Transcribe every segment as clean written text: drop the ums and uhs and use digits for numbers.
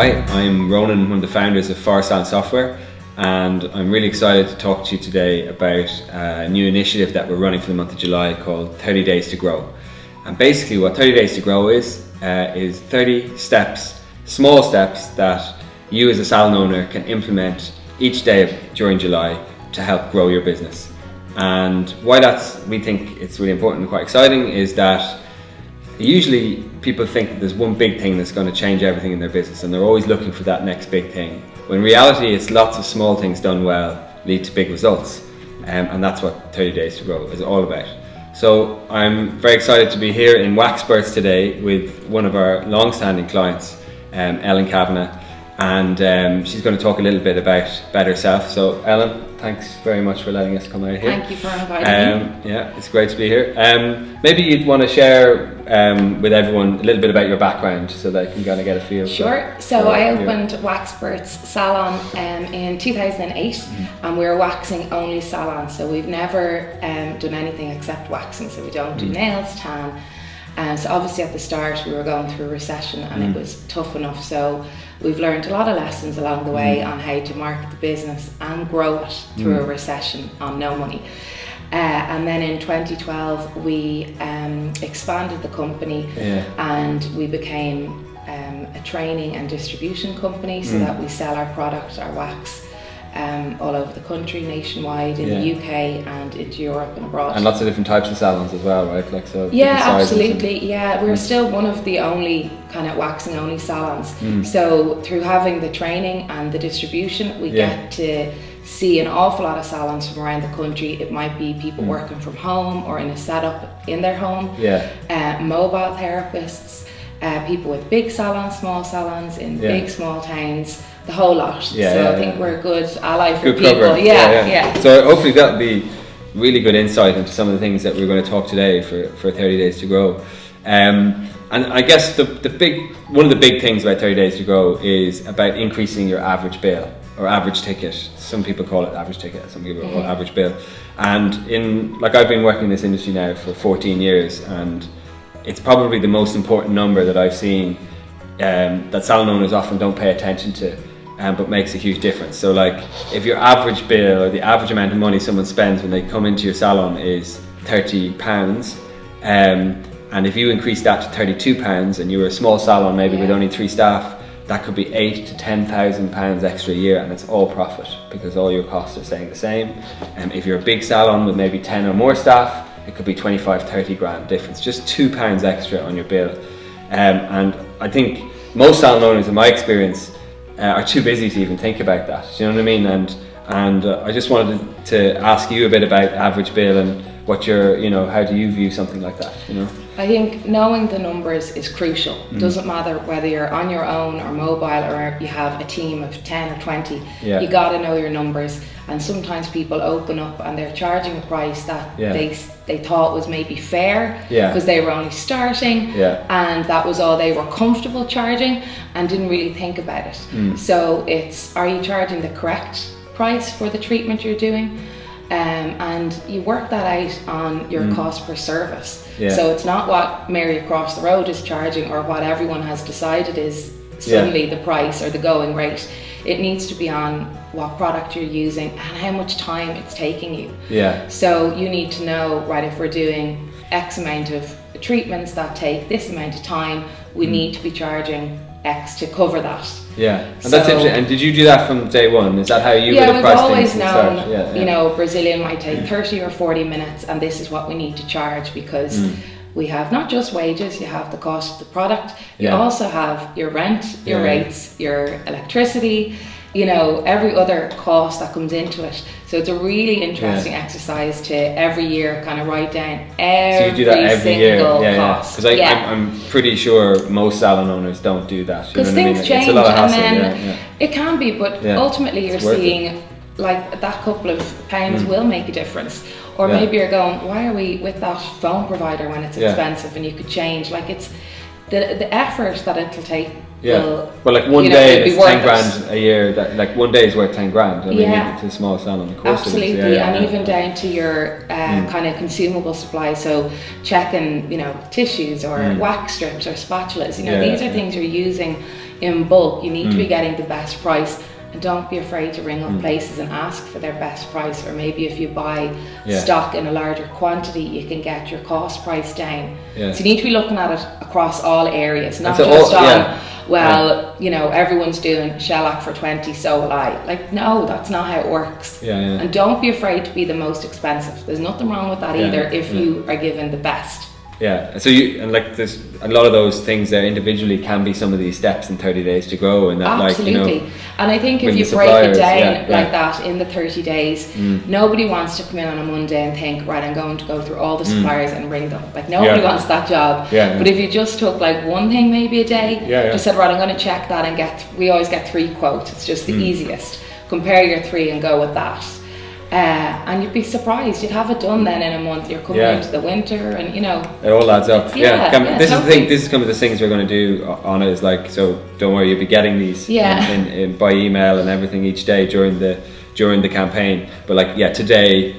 Hi, I'm Ronan, one of the founders of Phorest Salon Software, and I'm really excited to talk to you today about a new initiative that we're running for the month of July called 30 Days to Grow. And basically what 30 Days to Grow is 30 steps, small steps that you as a salon owner can implement each day during July to help grow your business. And why we think it's really important and quite exciting is that usually people think that there's one big thing that's going to change everything in their business, and they're always looking for that next big thing. When in reality, it's lots of small things done well lead to big results. And that's what 30 Days to Grow is all about. So I'm very excited to be here in Waxperts today with one of our long-standing clients, Ellen Kavanagh, and she's going to talk a little bit about herself. So Ellen, thanks very much for letting us come out here. Thank you for inviting me. Yeah, it's great to be here. Maybe you'd want to share with everyone a little bit about your background so that I can kind of get a feel. Sure. So I opened Waxperts Salon in 2008, and we're a waxing only salon. So we've never done anything except waxing. So we don't do nails, tan. So obviously at the start we were going through a recession, and it was tough enough. So we've learned a lot of lessons along the way on how to market the business and grow it through a recession on no money. And then in 2012 we expanded the company, and we became a training and distribution company, so that we sell our product, our wax, all over the country, nationwide, in the UK and into Europe and abroad. And lots of different types of salons as well, right? Like, so yeah, absolutely. Yeah, we're still one of the only kind of waxing only salons. So through having the training and the distribution, we get to see an awful lot of salons from around the country. It might be people working from home or in a setup in their home, mobile therapists, people with big salons, small salons in big, small towns, the whole lot. I think we're a good ally for people. Cover. Yeah. So hopefully that'll be really good insight into some of the things that we're going to talk today for 30 Days to Grow. And I guess one of the big things about 30 Days to Grow is about increasing your average bill or average ticket. Some people call it average ticket, some people call it average bill. And I've been working in this industry now for 14 years, and it's probably the most important number that I've seen that salon owners often don't pay attention to, but makes a huge difference. So like, if your average bill or the average amount of money someone spends when they come into your salon is £30, and if you increase that to £32 and you were a small salon maybe with only 3 staff, that could be £8,000 to £10,000 extra a year, and it's all profit because all your costs are staying the same. And if you're a big salon with maybe 10 or more staff, it could be 25, 30 grand difference, just £2 extra on your bill. And I think most salon owners, in my experience, are too busy to even think about that. Do you know what I mean? And I just wanted to ask you a bit about average bill and what how do you view something like that? I think knowing the numbers is crucial. It doesn't matter whether you're on your own or mobile or you have a team of 10 or 20. You got to know your numbers. And sometimes people open up and they're charging a price that they thought was maybe fair because they were only starting, and that was all they were comfortable charging and didn't really think about it. So are you charging the correct price for the treatment you're doing? And you work that out on your cost per service. So it's not what Mary across the road is charging or what everyone has decided is suddenly the price or the going rate. It needs to be on what product you're using and how much time it's taking you. So you need to know, right, if we're doing X amount of treatments that take this amount of time, we need to be charging X to cover that. And that's interesting. And did you do that from day one? Is that how you would have priced things? We've always known, Brazilian might take 30 or 40 minutes, and this is what we need to charge because we have not just wages, you have the cost of the product, you also have your rent, your rates, your electricity, every other cost that comes into it. So it's a really interesting exercise to every year kind of write down every single cost. Because I'm pretty sure most salon owners don't do that. Because things change, it's a lot of hassle, and then it can be, but ultimately you're seeing like that couple of pounds will make a difference. Or maybe you're going, why are we with that phone provider when it's expensive and you could change? Like the effort that it'll take. Well, like one day it's 10 grand a year. That, like one day is worth 10 grand. I mean, it's a small salon, of course. Absolutely, and even down to your kind of consumable supply. So checking, tissues or wax strips or spatulas. These are things you're using in bulk. You need to be getting the best price. And don't be afraid to ring up places and ask for their best price, or maybe if you buy stock in a larger quantity, you can get your cost price down. So you need to be looking at it across all areas, not just everyone's doing shellac for 20, so will I. Like, no, that's not how it works. And don't be afraid to be the most expensive. There's nothing wrong with that either if you are given the best. So there's a lot of those things there individually can be some of these steps in 30 days to grow, and that absolutely. And I think if you break it down like that in the 30 days, nobody wants to come in on a Monday and think, right, I'm going to go through all the suppliers and ring them. Like, nobody wants that job. But if you just took like one thing maybe a day, just said, right, I'm going to check that and we always get 3 quotes. It's just the easiest. Compare your 3 and go with that. And you'd be surprised. You'd have it done then in a month. You're coming into the winter, and it all adds up. This is the thing. This is some of the things we're going to do on it. Is like, so don't worry, you'll be getting these in by email and everything each day during the campaign. But today,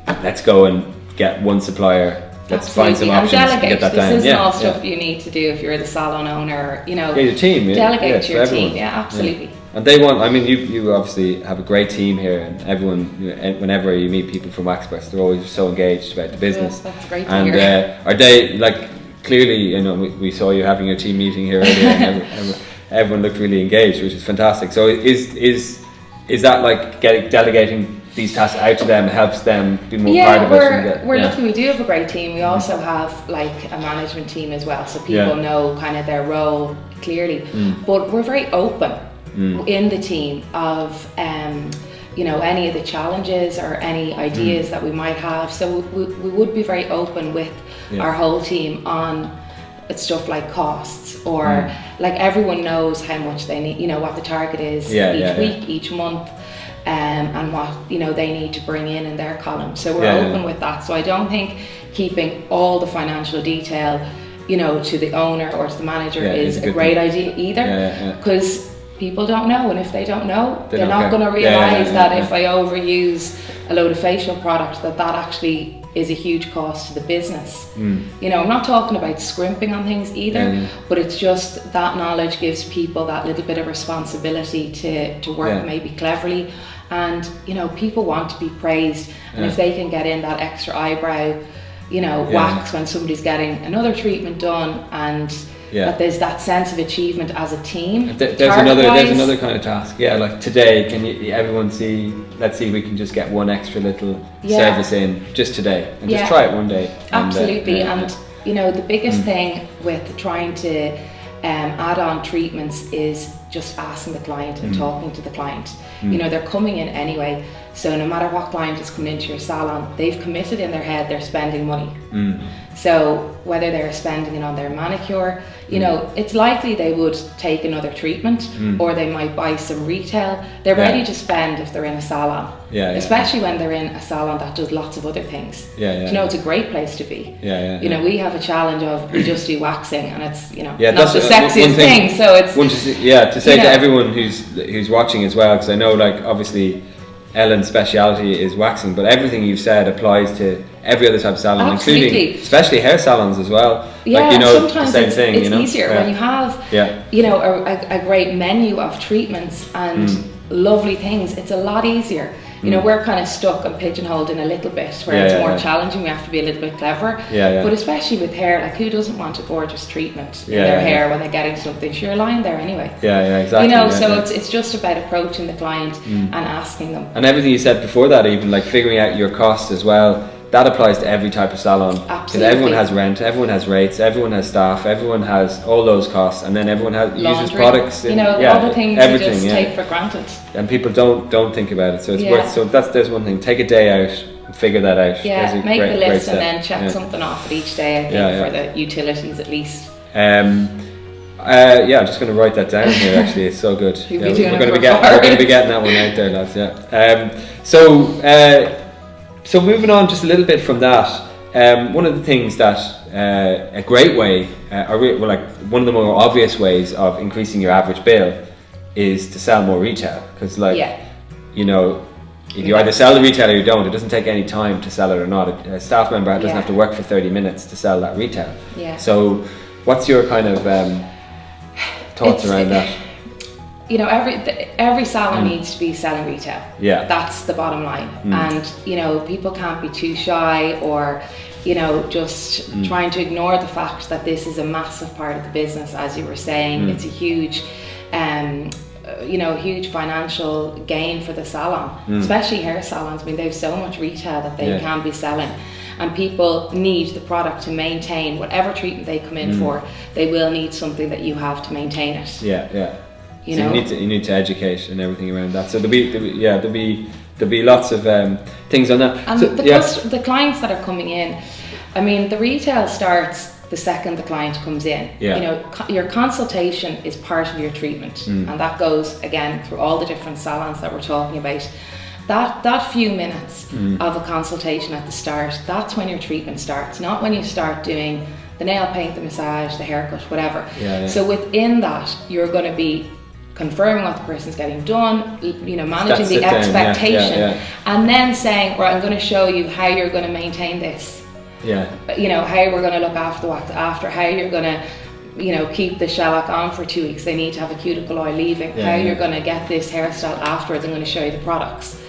let's go and get one supplier. Let's find some options to get that down. This isn't all stuff you need to do if you're the salon owner. Your team. Delegate to your team. Absolutely. And they want, you obviously have a great team here, and everyone, whenever you meet people from Waxperts, they're always so engaged about the business. That's great to hear. And are they, clearly, we saw you having your team meeting here earlier, and everyone looked really engaged, which is fantastic. So is that like delegating these tasks out to them helps them be more part of it? We're lucky we do have a great team. We also have like a management team as well, so people know kind of their role clearly. But we're very open in the team of any of the challenges or any ideas that we might have. So we would be very open with our whole team on stuff like costs, or like everyone knows how much they need, what the target is each week, each month. And what they need to bring in their column. So we're open with that. So I don't think keeping all the financial detail, to the owner or to the manager is a great idea either, because people don't know, and if they don't know, they're not going to realize that if I overuse a load of facial product, that actually is a huge cost to the business. I'm not talking about scrimping on things either, but it's just that knowledge gives people that little bit of responsibility to work maybe cleverly, and people want to be praised, and if they can get in that extra eyebrow, wax when somebody's getting another treatment done, and that there's that sense of achievement as a team. There's another kind of task. Like today, can everyone see? Let's see if we can just get one extra little service in just today, and just try it one day. Absolutely, and the biggest thing with trying to add on treatments is just asking the client and talking to the client. They're coming in anyway, so no matter what client is coming into your salon, they've committed in their head they're spending money. So whether they're spending it on their manicure, it's likely they would take another treatment, or they might buy some retail. They're ready to spend if they're in a salon, especially when they're in a salon that does lots of other things. It's a great place to be. We have a challenge of we just do waxing, and it's not the sexiest thing. So it's to say to everyone who's watching as well, because I know obviously Ellen's speciality is waxing, but everything you've said applies to every other type of salon, including especially hair salons as well. Sometimes the same thing. It's easier when you have a great menu of treatments and lovely things. It's a lot easier. We're kind of stuck and pigeonholed in a little bit where it's more challenging. We have to be a little bit clever. But especially with hair, like who doesn't want a gorgeous treatment in their hair when they're getting something? Sure, lying there anyway. Exactly. It's just about approaching the client and asking them. And everything you said before that, even like figuring out your costs as well. That applies to every type of salon. Absolutely. Because everyone has rent, everyone has rates, everyone has staff, everyone has all those costs, and then everyone uses products. All the things you just take for granted. And people don't think about it. So it's worth. So there's one thing. Take a day out and figure that out. Make the list and then check something off at each day. I think for the utilities at least. I'm just going to write that down here. Actually, it's so good. We're going to be getting that one out there, lads. So moving on just a little bit from that, one of the things that a great way, like one of the more obvious ways of increasing your average bill is to sell more retail, because you know, if you either sell the retail or you don't, it doesn't take any time to sell it or not. A staff member doesn't have to work for 30 minutes to sell that retail. So what's your kind of thoughts around that? You know, every salon needs to be selling retail. That's the bottom line. And you know, people can't be too shy or, you know, just trying to ignore the fact that this is a massive part of the business. As you were saying, it's a huge you know, huge financial gain for the salon, especially hair salons. I mean, they have so much retail that they can be selling, and people need the product to maintain whatever treatment they come in for. They will need something that you have to maintain it. You know, you need to educate and everything around that. So there'll be lots of things on that. And so, the clients that are coming in, I mean, the retail starts the second the client comes in. You know, your consultation is part of your treatment, and that goes again through all the different salons that we're talking about. That few minutes of a consultation at the start, that's when your treatment starts, not when you start doing the nail paint, the massage, the haircut, whatever. So within that, you're going to be confirming what the person's getting done, you know, managing the expectation, and then saying, right, I'm going to show you how you're going to maintain this. You know, how we're going to look after the wax after, how you're going to, you know, keep the shellac on for 2 weeks. They need to have a cuticle oil leaving. How you're going to get this hairstyle afterwards. I'm going to show you the products.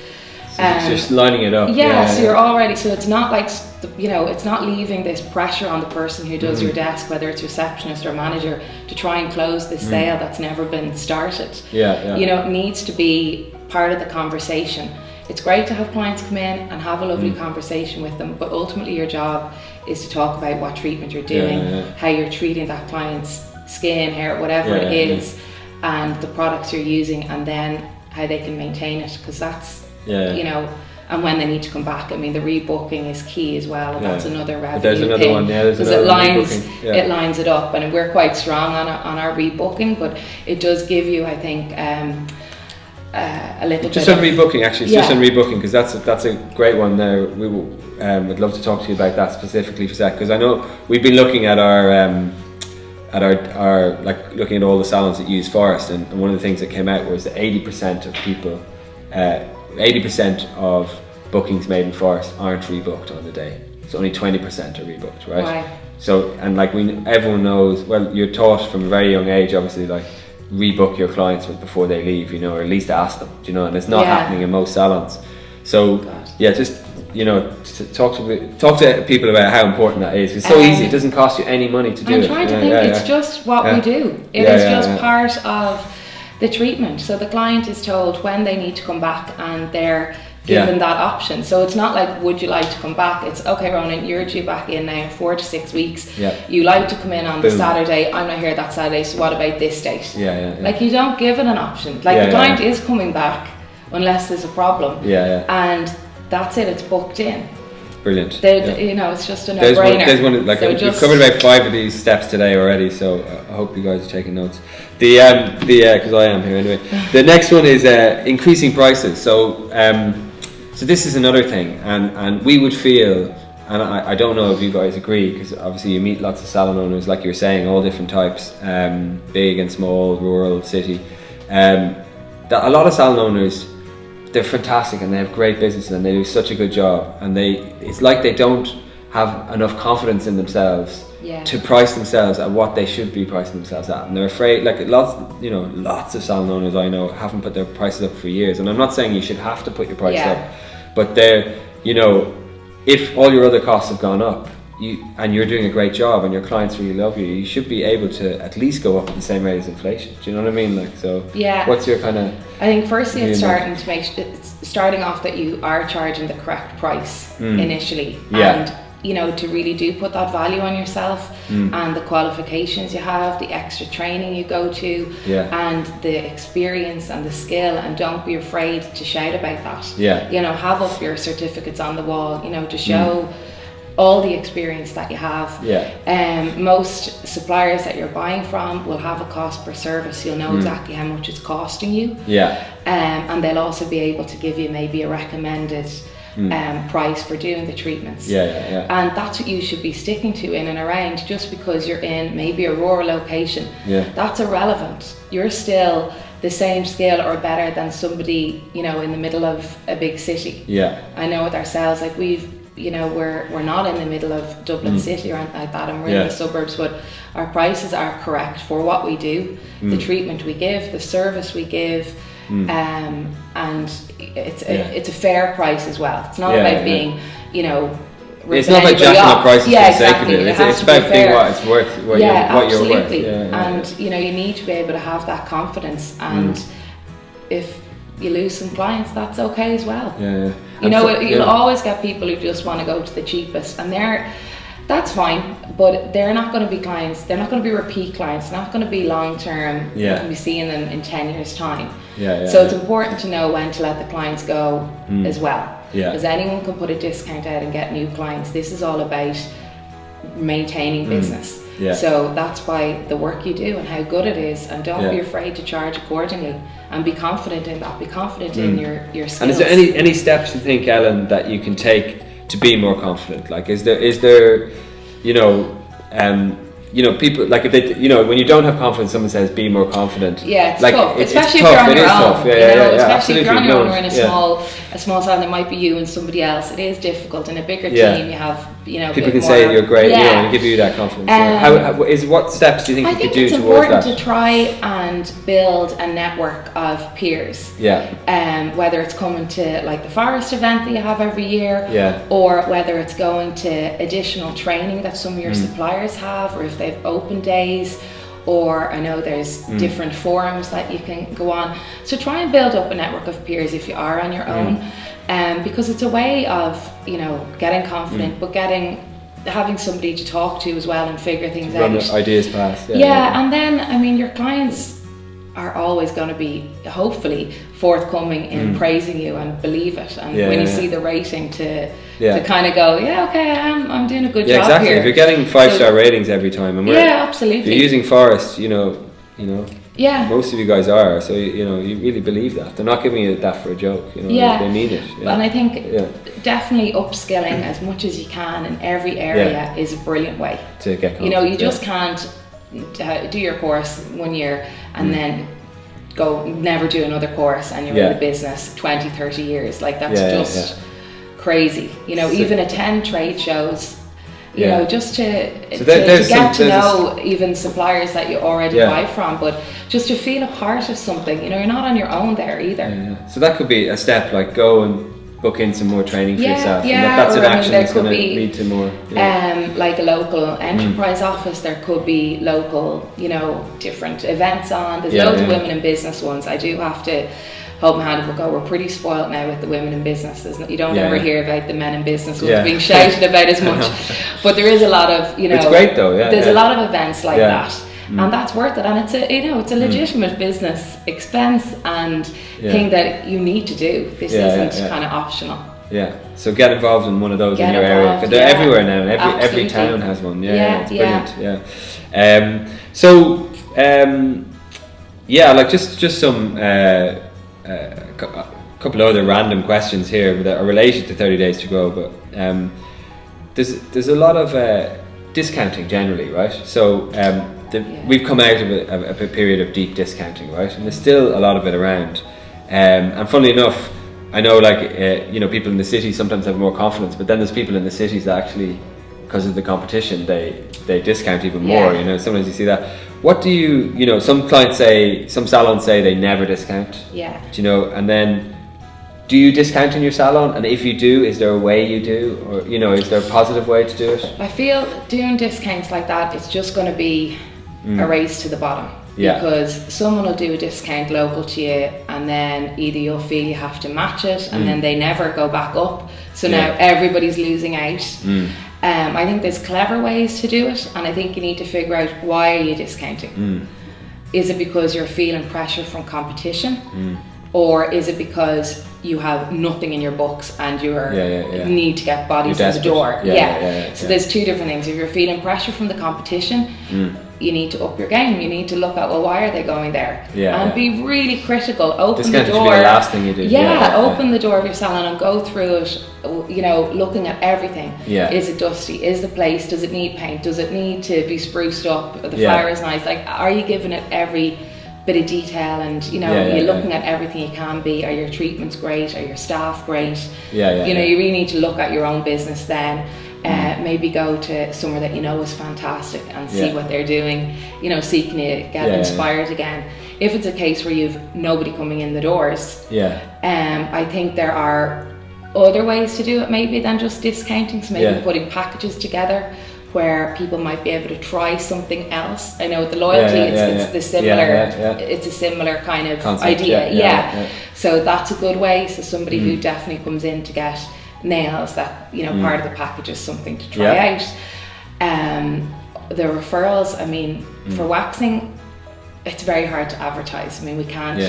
So it's just lining it up. So you're already, so it's not like, you know, it's not leaving this pressure on the person who does your desk, whether it's receptionist or manager, to try and close this sale that's never been started. You know, it needs to be part of the conversation. It's great to have clients come in and have a lovely conversation with them, but ultimately your job is to talk about what treatment you're doing, how you're treating that client's skin, hair, whatever it is, and the products you're using, and then how they can maintain it, because that's, you know, and when they need to come back. I mean, the rebooking is key as well, and that's another revenue There's another thing, one, because it lines it up, and we're quite strong on our rebooking, but it does give you, I think, a little just bit on rebooking, actually. It's just on rebooking, because that's a great one there. We would love to talk to you about that specifically for a sec, because I know we've been looking at our like looking at all the salons that use Phorest, and one of the things that came out was that 80% of people, 80% of bookings made in Phorest aren't rebooked on the day. So only 20% are rebooked, right? Why? So, and like everyone knows, well, you're taught from a very young age, obviously, like, rebook your clients before they leave, you know, or at least ask them, you know, and it's not happening in most salons. So just, you know, talk to people about how important that is. It's so easy, it doesn't cost you any money to do it. I'm trying to think, it's just what we do. It is just part of the treatment. So the client is told when they need to come back, and they're given that option. So it's not like, would you like to come back? It's, okay, Ronan, you're due back in now 4 to 6 weeks. You like to come in on the Saturday. I'm not here that Saturday, so what about this date? Like, you don't give it an option. Like, the client is coming back unless there's a problem. And that's it, it's booked in. Brilliant. You know, it's just a no-brainer. There's one, like, we've covered about 5 of these steps today already, so I hope you guys are taking notes. Because I am here anyway. The next one is increasing prices. So this is another thing, and we would feel, and I don't know if you guys agree, because obviously you meet lots of salon owners, like you're saying, all different types, big and small, rural, city. That a lot of salon owners, they're fantastic and they have great businesses and they do such a good job, and it's like they don't have enough confidence in themselves to price themselves at what they should be pricing themselves at, and they're afraid. Like, lots of salon owners I know haven't put their prices up for years, and I'm not saying you should have to put your price up, but they're, you know, if all your other costs have gone up, and you're doing a great job and your clients really love you, you should be able to at least go up at the same rate as inflation. Do you know what I mean? Like, so what's your kind of... I think firstly it's starting off that you are charging the correct price initially, and you know, to really do put that value on yourself, and the qualifications you have, the extra training you go to, and the experience and the skill, and don't be afraid to shout about that. You know, have up your certificates on the wall, you know, to show all the experience that you have. Most suppliers that you're buying from will have a cost per service. You'll know exactly how much it's costing you. And they'll also be able to give you maybe a recommended price for doing the treatments. And that's what you should be sticking to in and around. Just because you're in maybe a rural location, that's irrelevant. You're still the same skill or better than somebody, you know, in the middle of a big city. I know with ourselves, like we're not in the middle of Dublin City or anything like that, and we're in the suburbs, but our prices are correct for what we do, the treatment we give, the service we give, and it's a fair price as well. It's not about being, you know, it's not about jacking up prices for the sake of it. It's about being what it's worth, what you're worth. And you know, you need to be able to have that confidence, and if you lose some clients, that's okay as well. You know, you'll always get people who just want to go to the cheapest, and that's fine, but they're not going to be clients. They're not going to be repeat clients. They're not going to be long term. You can be seeing them in 10 years time. So it's important to know when to let the clients go as well. Because anyone can put a discount out and get new clients. This is all about maintaining business. So that's why the work you do and how good it is, and don't be afraid to charge accordingly, and be confident in that. Be confident in your skills. And is there any steps you think, Ellen, that you can take to be more confident? Like, is there people, like, if they, you know, when you don't have confidence, someone says be more confident. It's like, tough, it's especially tough. If you're on your own. Especially if you're on your own or in a small salon, there might be you and somebody else. It is difficult. In a bigger team, you have, you know, people can say you're great, you know, and give you that confidence. What steps do you think you could do towards that? I think it's important to try and build a network of peers. Whether it's coming to like the Phorest event that you have every year, or whether it's going to additional training that some of your suppliers have, or if they've open days, or I know there's different forums that you can go on. So try and build up a network of peers if you are on your own, because it's a way of, you know, getting confident, but having somebody to talk to as well and figure things out. Run ideas past. And then, I mean, your clients are always going to be, hopefully, forthcoming in praising you and believe it. And when you see the rating to kind of go, okay, I'm doing a good job exactly. here. If you're getting 5-star ratings every time, and absolutely. If you're using Phorest, you know, most of you guys are, so you know, you really believe that. They're not giving you that for a joke, you know, they mean it. And I think definitely upskilling as much as you can in every area is a brilliant way to get confidence. You know, you just can't do your course 1 year and then go never do another course, and you're in the business 20-30 years. Like, that's just crazy. You know, even attend trade shows, you know, just to get to know even suppliers that you already buy from, but just to feel a part of something. You know, you're not on your own there either. So that could be a step, like go and book in some more training for yourself. And that's an action that's going to lead to more. Like a local enterprise office, there could be local, you know, different events on. There's loads of women in business ones. I do have to hold my hand up and go, we're pretty spoiled now with the women in business. You don't ever hear about the men in business ones being shouted about as much. But there is a lot of, you know, it's great though. There's a lot of events like that. And that's worth it, and it's a, you know, it's a legitimate business expense and thing that you need to do. This isn't kind of optional. So get involved in one of those in your area, because they're everywhere now, and every town has one. It's brilliant. Like just some a couple of other random questions here that are related to 30 Days to Grow, but there's a lot of discounting generally, right? So we've come out of a period of deep discounting, right? And there's still a lot of it around. And funnily enough, I know, like, you know, people in the cities sometimes have more confidence, but then there's people in the cities that actually, because of the competition, they discount even more. You know, sometimes you see that. What do you know, some salons say they never discount. Do you know, and then do you discount in your salon? And if you do, is there a way you do? Or, you know, is there a positive way to do it? I feel doing discounts like that, it's just going to be a race to the bottom. Because someone will do a discount local to you, and then either you'll feel you have to match it, and then they never go back up. So now everybody's losing out. I think there's clever ways to do it, and I think you need to figure out, why are you discounting? Is it because you're feeling pressure from competition? or is it because you have nothing in your books and you need to get bodies in the door? So there's two different things. If you're feeling pressure from the competition, you need to up your game. You need to look at, well, why are they going there? And be really critical. Open the door. Be the last thing you do. Open the door of your salon and go through it, you know, looking at everything. Is it dusty? Is the place, does it need paint? Does it need to be spruced up? The flower is nice. Like, are you giving it every bit of detail? And you know, you're looking at everything you can be. Are your treatments great? Are your staff great? You know, you really need to look at your own business then. Maybe go to somewhere that you know is fantastic and see what they're doing, you know, so you can get inspired again. If it's a case where you've nobody coming in the doors, I think there are other ways to do it maybe than just discounting. So maybe putting packages together where people might be able to try something else. I know with the loyalty, it's the similar, it's a similar kind of concept, idea. So that's a good way. So somebody who definitely comes in to get nails, that, you know, part of the package is something to try out. The referrals, I mean, for waxing, it's very hard to advertise. I mean, we can't,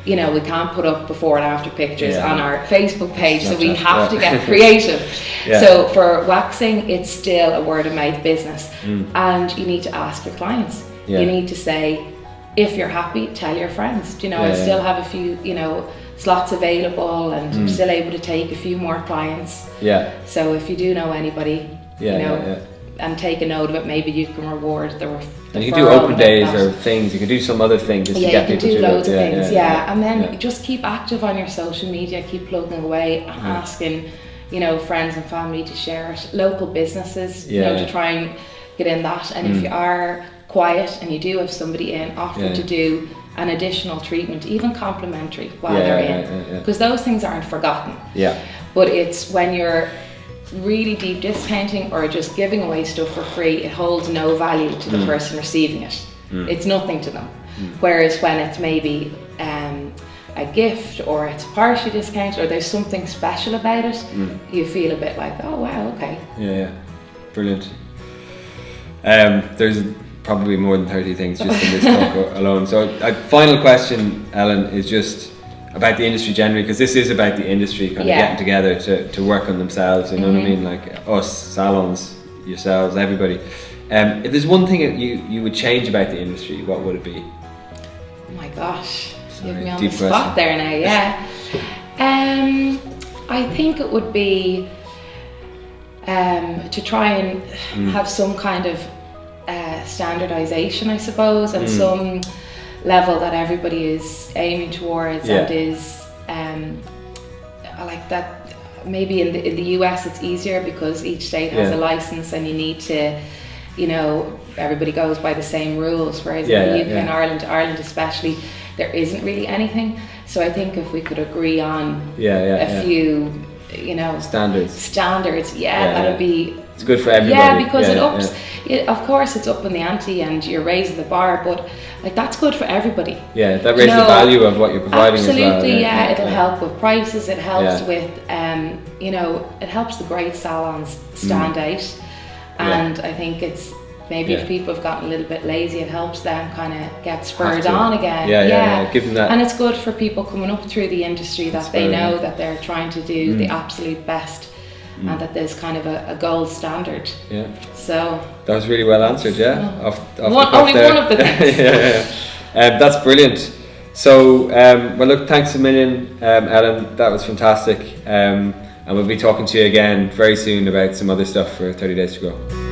you know, we can't put up before and after pictures on our Facebook page, so we have to get creative. So for waxing, it's still a word of mouth business, and you need to ask your clients. You need to say, if you're happy, tell your friends. You know, I still have a few, you know, slots available, and I'm still able to take a few more clients. So if you do know anybody, you know, and take a note of it, maybe you can reward the and you can do open days or things. You can do some other things just to get people to do you can do loads of things. And then just keep active on your social media. Keep plugging away and asking, you know, friends and family to share it. Local businesses, you know, to try and get in that. And if you are quiet and you do have somebody in, offer to do an additional treatment, even complimentary, while they're in, because those things aren't forgotten. But it's when you're really deep discounting or just giving away stuff for free, it holds no value to the person receiving it. It's nothing to them. Whereas when it's maybe a gift, or it's partially discounted, or there's something special about it, you feel a bit like, oh wow, okay. Brilliant. There's probably more than 30 things just in this talk alone. So a final question, Ellen, is just about the industry generally, because this is about the industry kind of getting together to work on themselves, you know what I mean, like us, salons, yourselves, everybody. If there's one thing that you would change about the industry, what would it be? Oh my gosh, you have me on the spot there now, I think it would be to try and have some kind of standardization, I suppose, and some level that everybody is aiming towards, and is I like that. Maybe in the US it's easier because each state has a license, and you need to, you know, everybody goes by the same rules, whereas in the UK and Ireland especially, there isn't really anything. So I think if we could agree on a few, you know, standards, that'd be. It's good for everybody. Yeah, because it ups. Of course, it's up in the ante, and you're raising the bar, but like that's good for everybody. Yeah, that raises the value of what you're providing as well. Absolutely, it'll help with prices. It helps with, you know, it helps the great salons stand out, and I think it's maybe if people have gotten a little bit lazy, it helps them kind of get spurred on again. Give them that. And it's good for people coming up through the industry that they know that they're trying to do the absolute best. And that there's kind of a gold standard. So that was really well answered. Only one of the things. That's brilliant. So well, look, thanks a million, Ellen. That was fantastic. And we'll be talking to you again very soon about some other stuff for 30 Days to Grow.